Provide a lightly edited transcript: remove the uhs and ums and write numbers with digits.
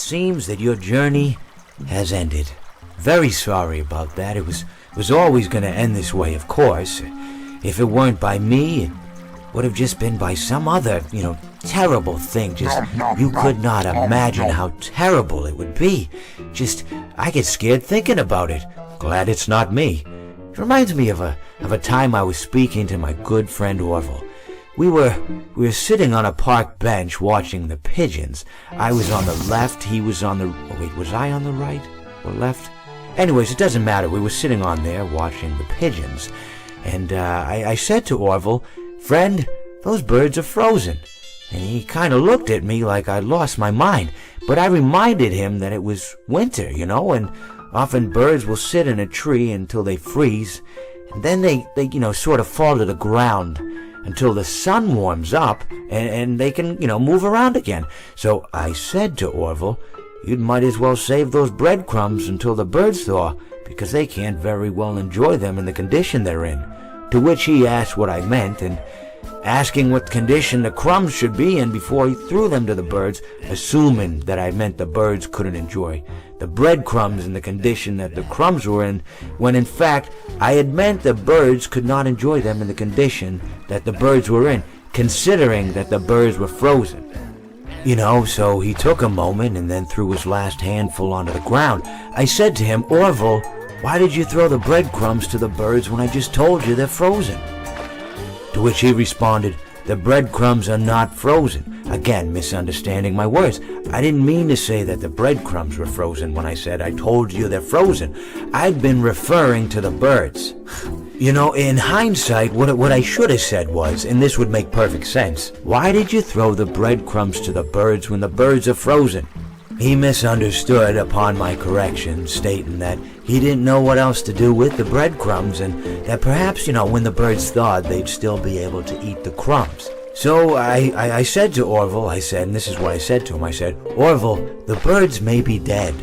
seems that your journey has ended. Very sorry about that. It was always going to end this way, of course. If it weren't by me, it would have just been by some other, terrible thing. You could not imagine how terrible it would be. I get scared thinking about it. Glad it's not me. It reminds me of a time I was speaking to my good friend Orville. We were sitting on a park bench watching the pigeons. I was on the left, he was on the... Oh, wait, was I on the right or left? Anyways, it doesn't matter. We were sitting on there watching the pigeons. And I said to Orville, "Friend, those birds are frozen." And he kind of looked at me like I'd lost my mind. But I reminded him that it was winter, and often birds will sit in a tree until they freeze. And then they sort of fall to the ground until the sun warms up and they can, move around again. So I said to Orville, "You might as well save those breadcrumbs until the birds thaw, because they can't very well enjoy them in the condition they're in." To which he asked what I meant, and asking what condition the crumbs should be in before he threw them to the birds, assuming that I meant the birds couldn't enjoy the breadcrumbs in the condition that the crumbs were in, when in fact I had meant the birds could not enjoy them in the condition that the birds were in, considering that the birds were frozen. So he took a moment and then threw his last handful onto the ground. I said to him, "Orville, why did you throw the breadcrumbs to the birds when I just told you they're frozen?" To which he responded, "The breadcrumbs are not frozen." Again, misunderstanding my words. I didn't mean to say that the breadcrumbs were frozen when I said I told you they're frozen. I'd been referring to the birds. In hindsight, what I should have said was, and this would make perfect sense, "Why did you throw the breadcrumbs to the birds when the birds are frozen?" He misunderstood upon my correction, stating that he didn't know what else to do with the breadcrumbs, and that perhaps, when the birds thawed, they'd still be able to eat the crumbs. So I said to Orville, and this is what I said to him, I said, "Orville, the birds may be dead,